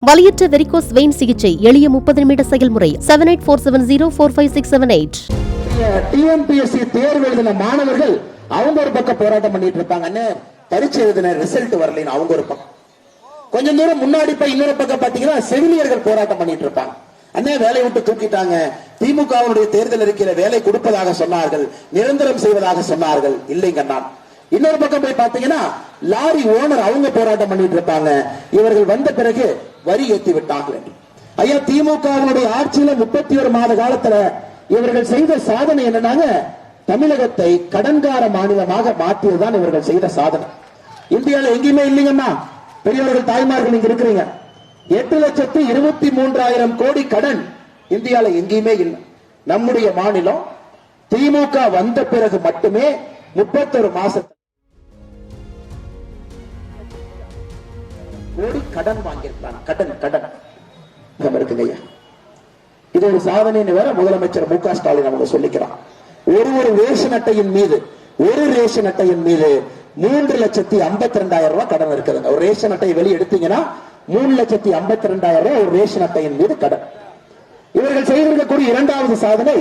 வலியற்ற varicose vein சிகிச்சை எளிய 30 நிமிட செயல்முறை 7847045678. டிஎன்பிஎஸ்சி தேர்வு எழுதின மாணவர்கள் அவங்க ஒரு பக்கம் போராட்டம் பண்ணிட்டு இருப்பாங்க. பரீட்சை எழுதின ரிசல்ட் வரலைன்னு அவங்க ஒரு பக்கம். கொஞ்சம் தூரம் முன்னாடி போய் இன்னொரு பக்கம் பாத்தீங்கன்னா செவிலியர்கள் போராட்டம் பண்ணிட்டு இருப்பாங்க. அண்ணே வேலையை விட்டு தூக்கிட்டாங்க. திமுகவுடைய தேர்தல் அறிக்கையில வேலை கொடுப்பதாக சொன்னார்கள், நிரந்தரம் செய்வதாக சொன்னார்கள். இல்லைங்க அண்ணா. இன்னொரு பக்கம் போய் பாத்தீங்கன்னா லாரி ஓனர் அவங்க போராட்டம் பண்ணிட்டு இருப்பாங்க. இவர்கள் வந்த பிறகு வரி ஏற்றி விட்டார்கள். ஐயா திமுகவுடைய ஆட்சியில 31 மாத காலத்துல இவர்கள் செய்த சாதனை என்னன்னாங்க, தமிழகத்தை கடன்கார மாநிலமாக மாற்றியதுதான் இவர்கள் செய்த சாதனை. இந்தியாவில் எங்கேயுமே இல்லைங்கம்மா. பெரியவர்கள் தாய்மார்கள் இங்க இருக்கிறீங்க. 8,23,000 கோடி கடன் இந்தியாவில் எங்கேயுமே இல்லை. நம்முடைய மாநிலம் திமுக வந்த பிறகு மட்டுமே 31 மாசத்துல கோடி கடன் வாங்கியிருக்காங்க. கடன் இருக்குங்க. இது ஒரு சாதனை வேற முதலமைச்சர் மு க ஸ்டாலின் அவங்க சொல்லிக்கிறார். ஒரு ரேஷன் அட்டையின் மீது 3,52,000 ரூபாய் கடன் இருக்குதுங்க. ஒரு ரேஷன் அட்டையை வெளியே எடுத்தீங்கன்னா 3,52,000 ரூபாய் ஒரு ரேஷன் அட்டையின் மீது கடன். இவர்கள் செய்திருக்கக்கூடிய இரண்டாவது சாதனை,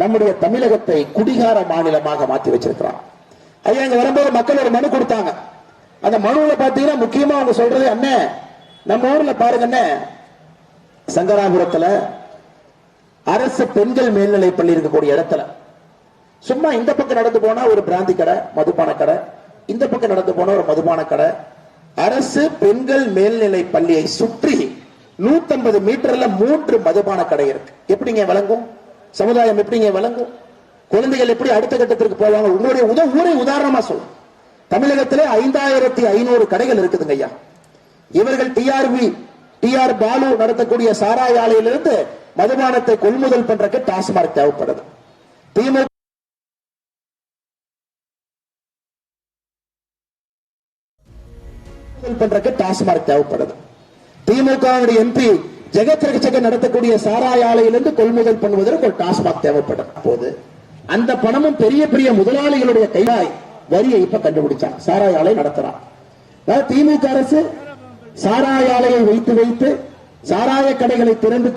நம்முடைய தமிழகத்தை குடிகார மாநிலமாக மாற்றி வச்சிருக்கிறார். ஐயா இங்க வரும்போது மக்கள் ஒரு மனு கொடுத்தாங்க. அந்த மனுவில் பாத்தீங்கன்னா முக்கியமா அவங்க சொல்றது, அண்ணே நம்ம ஊர்ல பாருங்க, சங்கராபுரத்துல அரசு பெண்கள் மேல்நிலை பள்ளி இருக்கக்கூடிய இடத்துல சும்மா இந்த பக்கம் நடந்து போனா ஒரு பிராந்தி கடை, மதுபான கடை, இந்த பக்கம் நடந்து போனா ஒரு மதுபான கடை. அரசு பெண்கள் மேல்நிலை பள்ளியை சுற்றி 150 மீட்டர்ல 3 மதுபான கடை இருக்கு. எப்படிங்க வழங்கும் சமுதாயம்? எப்படிங்க வழங்கும்? குழந்தைகள் எப்படி அடுத்த கட்டத்திற்கு போவாங்க? உங்களுடைய ஊரை உதாரணமா சொல்லும். தமிழகத்திலே 5,500 கடைகள் இருக்குதுங்க ஐயா. இவர்கள் டிஆர் பாலு நடத்தக்கூடிய சாராய ஆலையிலிருந்து மதுபானத்தை கொள்முதல் பண்றதுக்கு டாஸ்மார்க் தேவைப்படுது. திமுக பண்றதுக்கு டாஸ்மார்க் தேவைப்படுது. திமுக எம்பி ஜெகத்ரட்சகன் நடத்தக்கூடிய சாராய ஆலையிலிருந்து கொள்முதல் பண்ணுவதற்கு ஒரு டாஸ்மாக் தேவைப்படும். போது அந்த பணமும் பெரிய பெரிய முதலாளிகளுடைய கையாய் வரியை இப்ப கண்டுபிடிச்சாங்க. சாராய ஆலை நடத்துறான். திமுக அரசு சாராய ஆலையை வைத்து சாராய கடைகளை திறந்து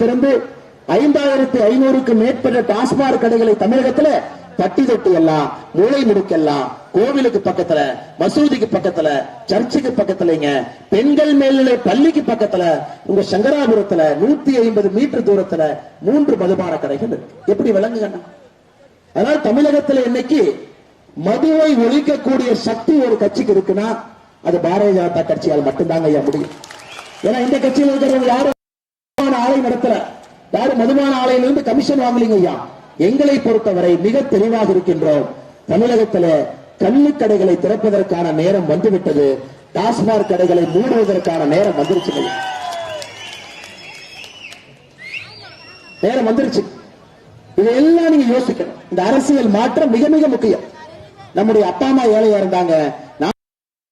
5,500க்கு மேற்பட்ட டாஸ்மாக் கடைகளை தமிழகத்தில் தட்டி தொட்டி எல்லாம், மூளை முடுக்கெல்லாம், கோவிலுக்கு பக்கத்துல, மசூதிக்கு பக்கத்துல, சர்ச்சுக்கு பக்கத்துலங்க, பெண்கள் மேல்நிலை பள்ளிக்கு பக்கத்துல, உங்க சங்கராபுரத்துல 150 மீட்டர் தூரத்துல 3 மதுபான கடைகள் இருக்கு. எப்படி விளங்குங்க? அதனால தமிழகத்தில் இன்னைக்கு மதுவை ஒழிக்கக்கூடிய சக்தி ஒரு கட்சிக்கு இருக்குன்னா அது பாரதிய ஜனதா கட்சியால் மட்டும்தாங்க ஐயா முடியும். ஏன்னா இந்த கட்சியில் இருக்கிறவங்க யாரும் ஆலை நடத்தல, யாரும் மதுபான ஆலையிலிருந்து கமிஷன் வாங்கலீங்க ஐயா. எங்களை பொறுத்தவரை மிக தெளிவாக இருக்கின்றோம். தமிழகத்தில் கள்ளுக்கடைகளை திறப்பதற்கான நேரம் வந்துவிட்டது. டாஸ்மாக் கடைகளை மூடுவதற்கான நேரம் வந்துருச்சு. நேரம் வந்துருச்சு. இதெல்லாம் நீங்க யோசிக்கணும். இந்த அரசியல் மாற்றம் மிக மிக முக்கியம். நம்முடைய அப்பா அம்மா ஏழையா இருந்தாங்க.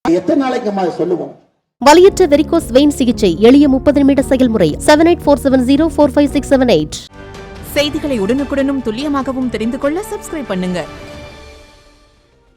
எத்தனை நாளைக்கு அம்மா சொல்லுவோம்? வலியற்ற வெரிகோஸ் வெயின் சிகிச்சை எளிய 30 நிமிட செயல்முறை 7847045678. செய்திகளை உடனுக்குடனும் துல்லியமாகவும் தெரிந்து கொள்ள சப்ஸ்கிரைப் பண்ணுங்க.